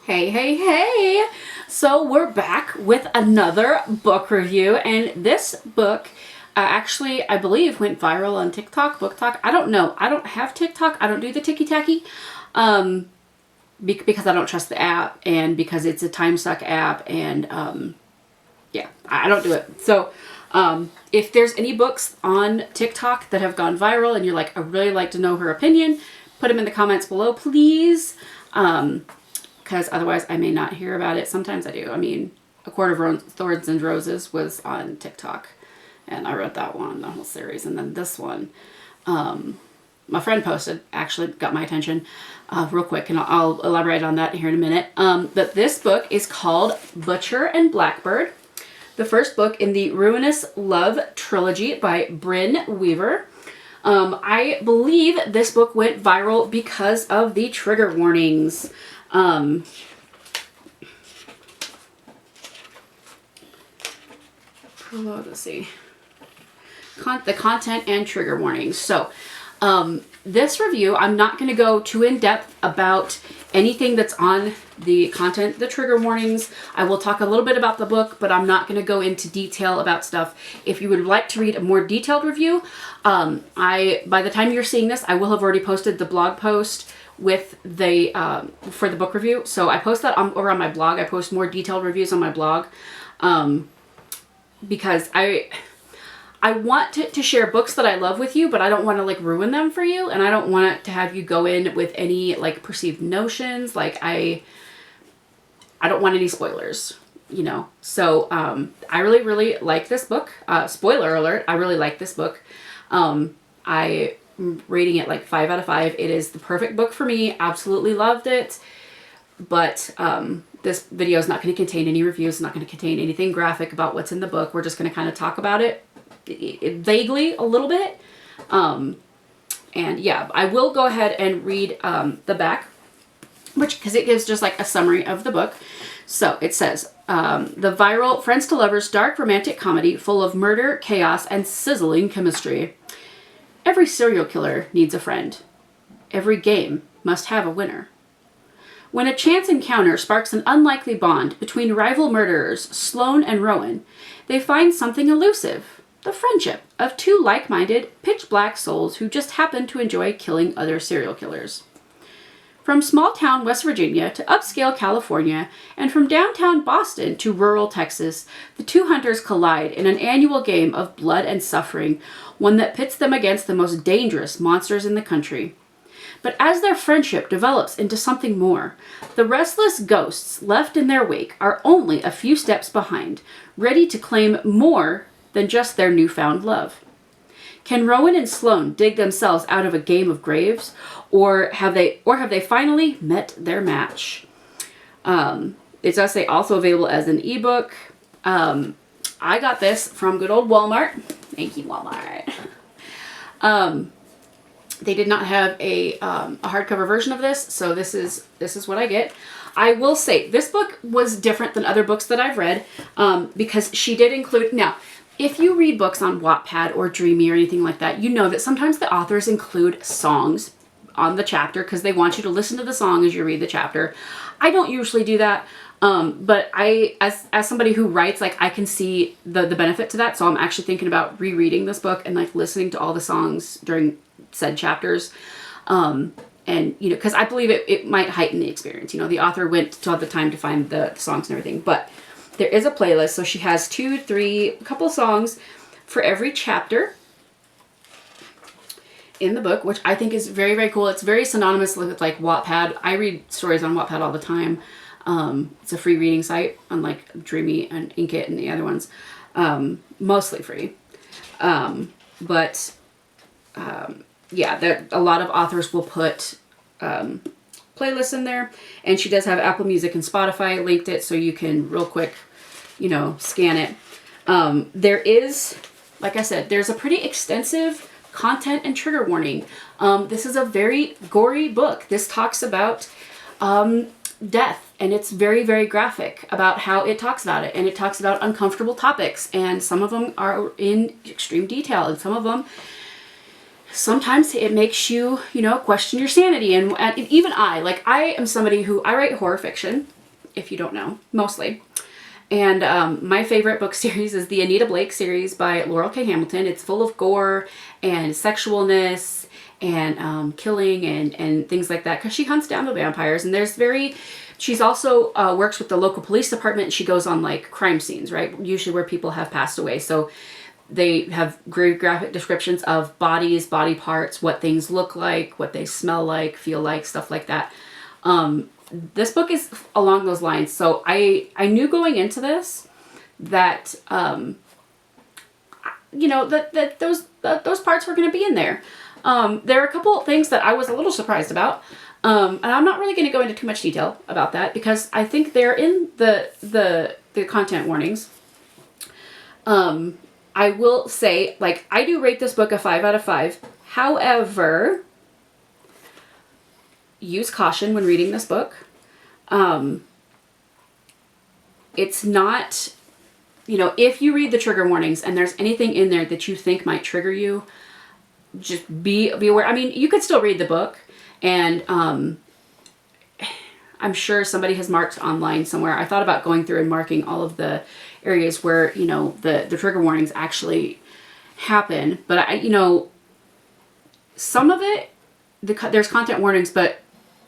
Hey, hey, hey! So we're back with another book review, and this book actually, I believe, went viral on TikTok, BookTok. I don't know. I don't have TikTok. I don't do the ticky-tacky because I don't trust the app and because it's a time-suck app, and yeah, I don't do it. So if there's any books on TikTok that have gone viral and you're like, I really like to know her opinion, put them in the comments below, please. Because otherwise I may not hear about it. Sometimes I do. I mean, A Court of Thorns and Roses was on TikTok, and I read that one, the whole series. And then this one, my friend posted, actually got my attention real quick, and I'll elaborate on that here in a minute. But this book is called Butcher and Blackbird, the first book in the Ruinous Love trilogy by Brynne Weaver. I believe this book went viral because of the trigger warnings. Let's see. The content and trigger warnings. So, this review, I'm not going to go too in depth about anything that's on the content, the trigger warnings. I will talk a little bit about the book, but I'm not going to go into detail about stuff. If you would like to read a more detailed review, by the time you're seeing this, I will have already posted the blog post with the for the book review. So I post that over on my blog. I post more detailed reviews on my blog because I want to share books that I love with you, but I don't want to like ruin them for you, and I don't want to have you go in with any like perceived notions. Like I don't want any spoilers, you know. So I really like this book. Spoiler alert, I really like this book. I'm rating it like 5 out of 5. It is the perfect book for me. Absolutely loved it. But this video is not going to contain any reviews. It's not going to contain anything graphic about what's in the book. We're just going to kind of talk about it vaguely a little bit. And yeah, I will go ahead and read the back, because it gives just like a summary of the book. So it says, the viral Friends to Lovers dark romantic comedy full of murder, chaos, and sizzling chemistry. Every serial killer needs a friend. Every game must have a winner. When a chance encounter sparks an unlikely bond between rival murderers Sloane and Rowan, they find something elusive: the friendship of two like-minded, pitch-black souls who just happen to enjoy killing other serial killers. From small-town West Virginia to upscale California, and from downtown Boston to rural Texas, the two hunters collide in an annual game of blood and suffering, one that pits them against the most dangerous monsters in the country. But as their friendship develops into something more, the restless ghosts left in their wake are only a few steps behind, ready to claim more than just their newfound love. Can Rowan and Sloane dig themselves out of a game of graves, or have they finally met their match? It does say also available as an ebook. I got this from good old Walmart. Thank you, Walmart. They did not have a hardcover version of this, so this is what I get. I will say this book was different than other books that I've read because she did include. Now, if you read books on Wattpad or Dreamy or anything like that, you know that sometimes the authors include songs on the chapter because they want you to listen to the song as you read the chapter. I don't usually do that, but as somebody who writes, like I can see the benefit to that. So I'm actually thinking about rereading this book and like listening to all the songs during said chapters. And you know, because I believe it might heighten the experience. You know, the author went to have the time to find the songs and everything, but there is a playlist, so she has a couple songs for every chapter in the book, which I think is very, very cool. It's very synonymous with like Wattpad. I read stories on Wattpad all the time. It's a free reading site, unlike Dreamy and Inkit and the other ones. Mostly free. Yeah, a lot of authors will put playlists in there, and she does have Apple Music and Spotify linked it, so you can real quick, you know, scan it. There is, like I said, there's a pretty extensive content and trigger warning. This is a very gory book. This talks about death, and it's very, very graphic about how it talks about it, and it talks about uncomfortable topics, and some of them are in extreme detail, and some of them sometimes it makes you, you know, question your sanity. And even like I am somebody who, I write horror fiction, if you don't know, mostly. And my favorite book series is the Anita Blake series by Laurel K. Hamilton. It's full of gore and sexualness and killing and things like that, because she hunts down the vampires. And she's also works with the local police department, and she goes on like crime scenes, right? Usually where people have passed away. So they have very graphic descriptions of bodies, body parts, what things look like, what they smell like, feel like, stuff like that. This book is along those lines. So I knew going into this that, you know, that those parts were going to be in there. There are a couple of things that I was a little surprised about. And I'm not really going to go into too much detail about that because I think they're in the content warnings. I will say, like, I do rate this book a 5 out of 5. However, use caution when reading this book. It's not, you know, if you read the trigger warnings and there's anything in there that you think might trigger you, just be aware. I mean, you could still read the book, and I'm sure somebody has marked online somewhere. I thought about going through and marking all of the areas where, you know, the trigger warnings actually happen. But you know, some of it, there's content warnings, but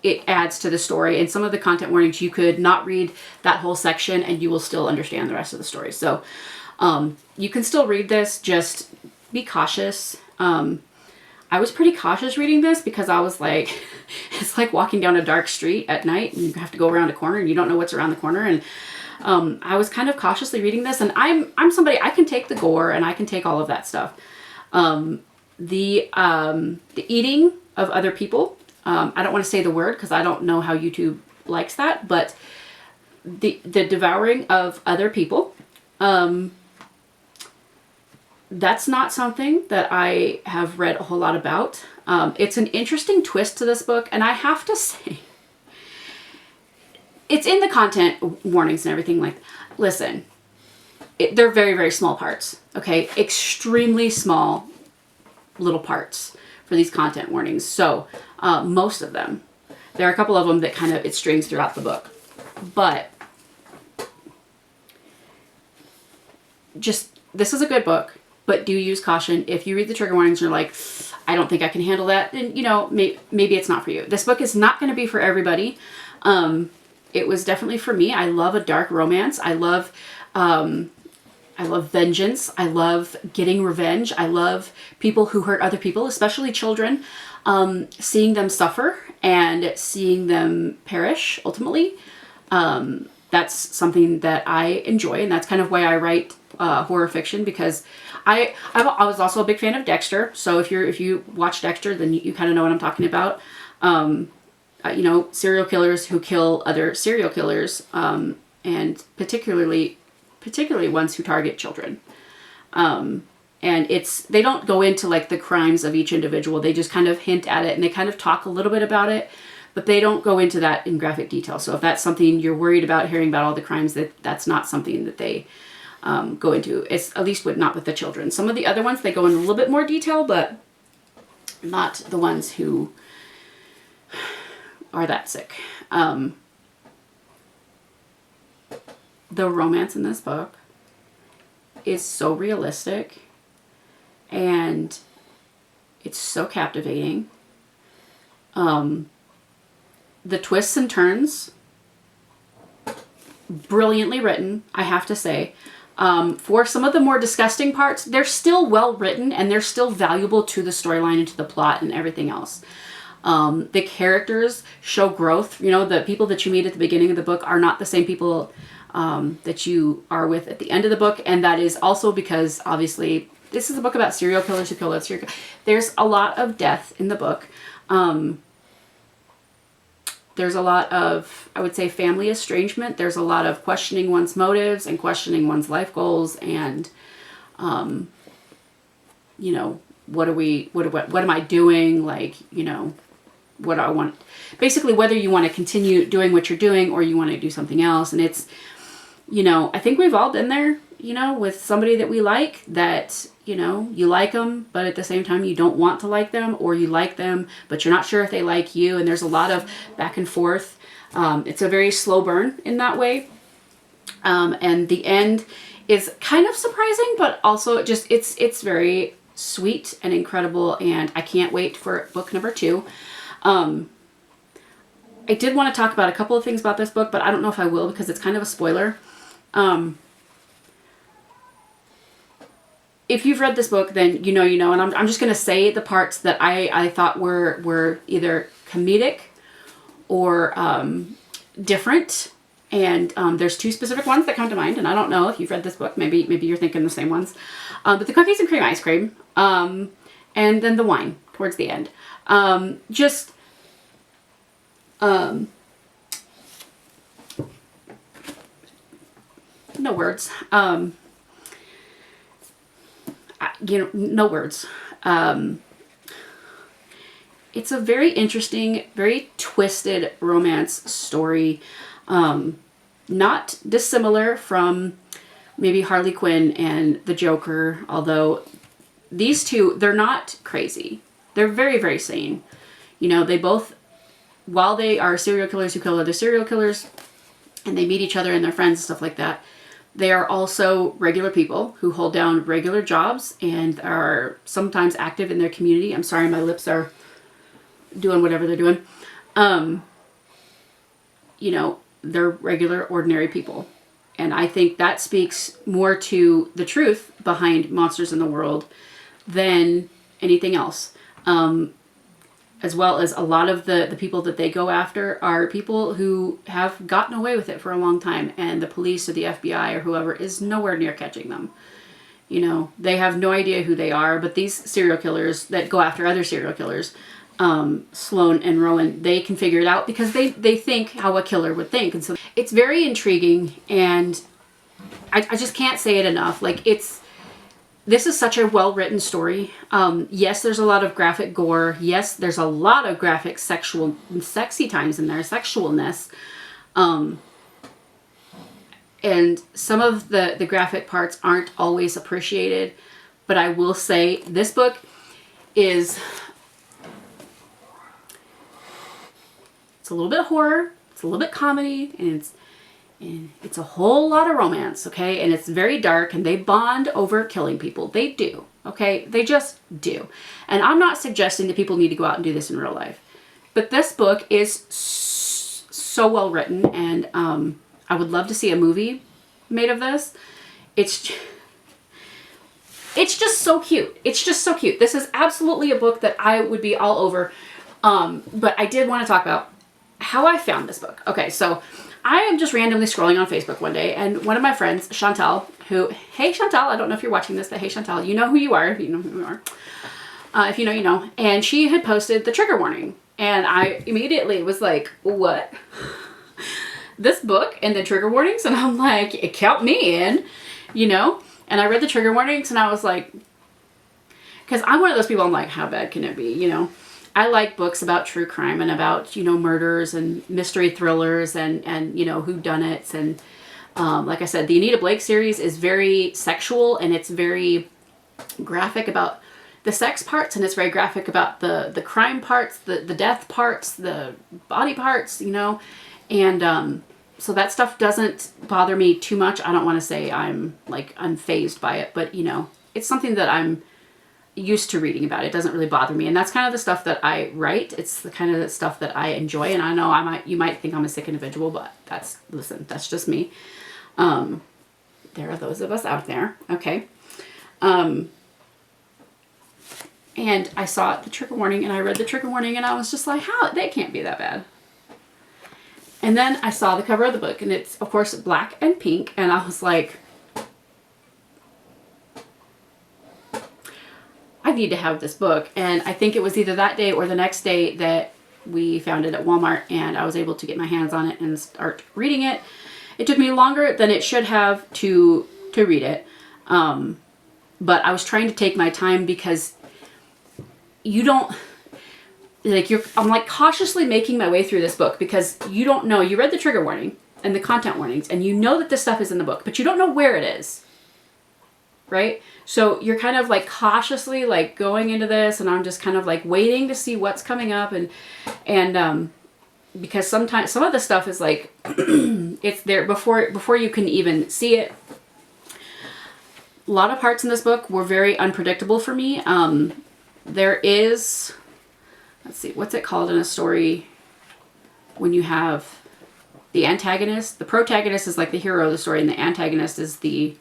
it adds to the story. And some of the content warnings, you could not read that whole section and you will still understand the rest of the story. So you can still read this, just be cautious. I was pretty cautious reading this because I was like, it's like walking down a dark street at night and you have to go around a corner and you don't know what's around the corner. And I was kind of cautiously reading this, and I'm somebody, I can take the gore and I can take all of that stuff. The eating of other people, I don't want to say the word because I don't know how YouTube likes that, but the devouring of other people, that's not something that I have read a whole lot about. It's an interesting twist to this book, and I have to say, it's in the content warnings and everything. Like, listen, they're very, very small parts, okay? Extremely small little parts for these content warnings. So most of them, there are a couple of them that kind of, it strings throughout the book. But just, this is a good book, but do use caution. If you read the trigger warnings and you're like, I don't think I can handle that, then, you know, maybe it's not for you. This book is not going to be for everybody. It was definitely for me. I love a dark romance. I love vengeance. I love getting revenge. I love people who hurt other people, especially children, seeing them suffer and seeing them perish ultimately. That's something that I enjoy, and that's kind of why I write horror fiction, because I was also a big fan of Dexter. So if you watch Dexter, then you kind of know what I'm talking about. You know, serial killers who kill other serial killers, and particularly ones who target children. And they don't go into like the crimes of each individual. They just kind of hint at it and they kind of talk a little bit about it, but they don't go into that in graphic detail. So if that's something you're worried about, hearing about all the crimes, that's not something that they go into. It's at least not with the children. Some of the other ones, they go in a little bit more detail, but not the ones who are that sick. The romance in this book is so realistic and it's so captivating. The twists and turns, brilliantly written, I have to say. For some of the more disgusting parts, they're still well written and they're still valuable to the storyline and to the plot and everything else. The characters show growth. You know, the people that you meet at the beginning of the book are not the same people that you are with at the end of the book. And that is also because, obviously, this is a book about serial killers who kill other serial killers. There's a lot of death in the book. There's a lot of, I would say, family estrangement. There's a lot of questioning one's motives and questioning one's life goals. And, you know, what am I doing? Like, you know, what do I want? Basically, whether you want to continue doing what you're doing or you want to do something else. And it's, you know, I think we've all been there. you know, with somebody that we like, that, you know, you like them, but at the same time you don't want to like them, or you like them, but you're not sure if they like you, and there's a lot of back and forth. It's a very slow burn in that way. And the end is kind of surprising, but also just, it's very sweet and incredible, and I can't wait for book number 2. I did want to talk about a couple of things about this book, but I don't know if I will because it's kind of a spoiler. If you've read this book, then you know, and I'm just going to say the parts that I thought were either comedic or different. And there's 2 specific ones that come to mind, and I don't know if you've read this book. Maybe you're thinking the same ones. But the cookies and cream ice cream, and then the wine towards the end. No words. No words. It's a very interesting, very twisted romance story. Not dissimilar from maybe Harley Quinn and the Joker, although these 2, they're not crazy. They're very, very sane. You know, they both, while they are serial killers who kill other serial killers, and they meet each other and their friends and stuff like that, they are also regular people who hold down regular jobs and are sometimes active in their community. I'm sorry, my lips are doing whatever they're doing. You know, they're regular, ordinary people. And I think that speaks more to the truth behind monsters in the world than anything else. As well as a lot of the people that they go after are people who have gotten away with it for a long time, and the police or the FBI or whoever is nowhere near catching them. You know, they have no idea who they are, but these serial killers that go after other serial killers, Sloane and Rowan, they can figure it out because they think how a killer would think. And so it's very intriguing, and I just can't say it enough. Like, this is such a well-written story. Yes, there's a lot of graphic gore. Yes, there's a lot of graphic sexy times in there, sexualness. And some of the graphic parts aren't always appreciated. But I will say this book is, it's a little bit horror, it's a little bit comedy, and it's a whole lot of romance, okay? And it's very dark, and they bond over killing people. They do, okay? They just do. And I'm not suggesting that people need to go out and do this in real life. But this book is so well written, and I would love to see a movie made of this. It's just so cute. It's just so cute. This is absolutely a book that I would be all over. But I did want to talk about how I found this book. Okay, so I am just randomly scrolling on Facebook one day, and one of my friends, Chantal, hey Chantal, I don't know if you're watching this, but hey Chantal, you know who you are, you know who you are. If you know, you know. And she had posted the trigger warning, and I immediately was like, what? This book and the trigger warnings? And I'm like, it count me in, you know? And I read the trigger warnings, and I was like, because I'm one of those people, I'm like, how bad can it be, you know? I like books about true crime and about, you know, murders and mystery thrillers and you know, whodunits. And like I said, the Anita Blake series is very sexual, and it's very graphic about the sex parts, and it's very graphic about the crime parts, the death parts, the body parts, you know. And so that stuff doesn't bother me too much. I don't want to say I'm unfazed by it, but, you know, it's something that I'm used to reading about. It doesn't really bother me, and that's kind of the stuff that I write. It's the kind of the stuff that I enjoy, and I know you might think I'm a sick individual, but that's just me. There are those of us out there, okay? And I saw the trigger warning, and I read the trigger warning, and I was just like, how? They can't be that bad. And then I saw the cover of the book, and it's, of course, black and pink, and I was like, I need to have this book. And I think it was either that day or the next day that we found it at Walmart, and I was able to get my hands on it and start reading it. It took me longer than it should have to read it. But I was trying to take my time because you don't, I'm like cautiously making my way through this book because you don't know, you read the trigger warning and the content warnings, and you know that this stuff is in the book, but you don't know where it is. right? So you're kind of like cautiously like going into this, and I'm just kind of like waiting to see what's coming up, and because sometimes some of the stuff is like it's there before you can even see it. A lot of parts in this book were very unpredictable for me. There is, let's see, what's it called in a story when you have the antagonist? The protagonist is like the hero of the story, and the antagonist is the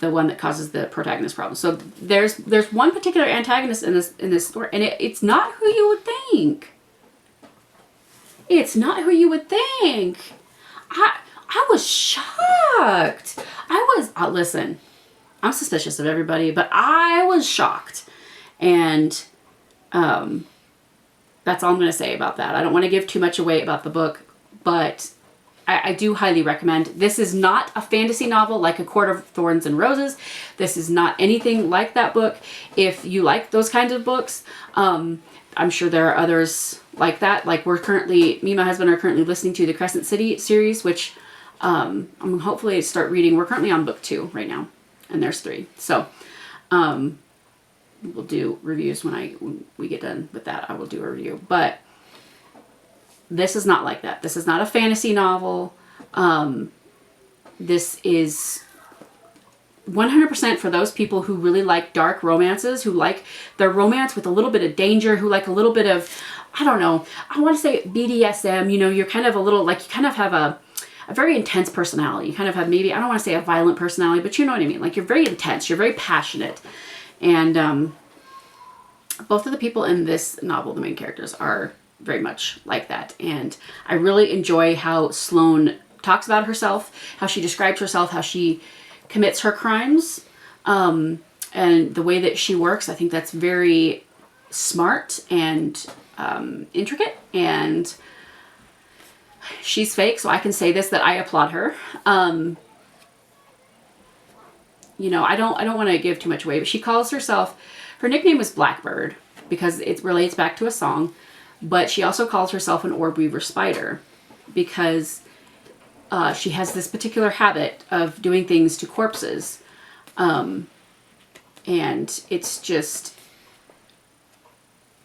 one that causes the protagonist problem. So there's one particular antagonist in this story, and it's not who you would think. It's not who you would think. I was shocked. Listen, I'm suspicious of everybody, but I was shocked. And that's all I'm going to say about that. I don't want to give too much away about the book, but I do highly recommend. This is not a fantasy novel like A Court of Thorns and Roses. This is not anything like that book. If you like those kinds of books, I'm sure there are others like that. Like me and my husband are currently listening to the Crescent City series, which I'm hopefully start reading. We're currently on book 2 right now, and there's 3. So we'll do reviews when we get done with that. I will do a review, but this is not like that. This is not a fantasy novel. This is 100% for those people who really like dark romances, who like their romance with a little bit of danger, who like a little bit of, I don't know, I want to say BDSM, you know, you're kind of a little, like you kind of have a very intense personality. You kind of have maybe, I don't want to say a violent personality, but you know what I mean? Like you're very intense, you're very passionate. And both of the people in this novel, the main characters, are very much like that. And I really enjoy how Sloane talks about herself, how she describes herself, how she commits her crimes, and the way that she works. I think that's very smart and intricate, and she's fake, so I can say this, that I applaud her. You know, I don't want to give too much away, but she calls herself, her nickname was Blackbird because it relates back to a song, but she also calls herself an orb weaver spider because she has this particular habit of doing things to corpses. And it's just,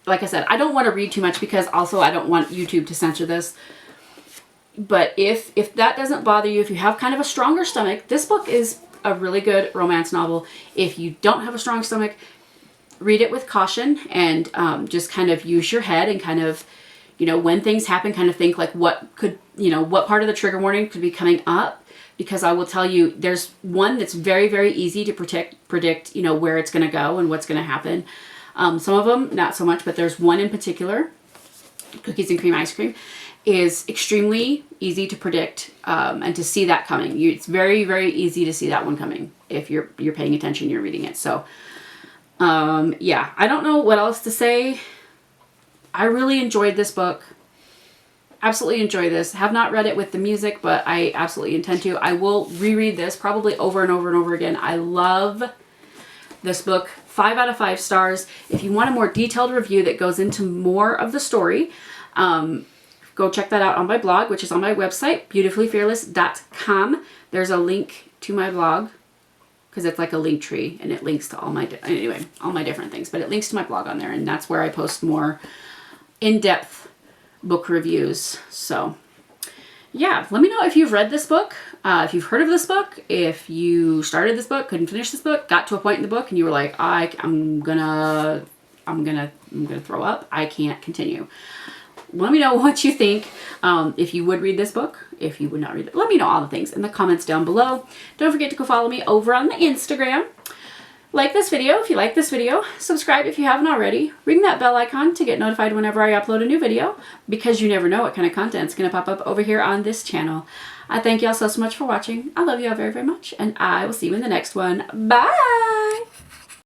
like I said, I don't want to read too much because also I don't want YouTube to censor this. But if that doesn't bother you, if you have kind of a stronger stomach, this book is a really good romance novel. If you don't have a strong stomach, read it with caution and just kind of use your head and kind of, you know, when things happen, kind of think like what could, you know, what part of the trigger warning could be coming up. Because I will tell you, there's one that's very, very easy to predict, you know, where it's going to go and what's going to happen. Some of them, not so much, but there's one in particular, Cookies and Cream Ice Cream, is extremely easy to predict and to see that coming. It's very, very easy to see that one coming if you're paying attention, you're reading it. So, yeah, I don't know what else to say. I really enjoyed this book. Absolutely enjoy this. Have not read it with the music, but I absolutely intend to. I will reread this probably over and over and over again. I love this book. 5 out of 5 stars. If you want a more detailed review that goes into more of the story, go check that out on my blog, which is on my website, beautifullyfearless.com. There's a link to my blog because it's like a link tree and it links to all my different things, but it links to my blog on there, and that's where I post more in-depth book reviews. So yeah, let me know if you've read this book, if you've heard of this book, if you started this book, couldn't finish this book, got to a point in the book and you were like, I'm gonna throw up, I can't continue. Let me know what you think. If you would read this book, if you would not read it, let me know all the things in the comments down below. Don't forget to go follow me over on the Instagram. Like this video if you like this video. Subscribe if you haven't already. Ring that bell icon to get notified whenever I upload a new video, because you never know what kind of content's going to pop up over here on this channel. I thank you all so much for watching. I love you all very, very much, and I will see you in the next one. Bye!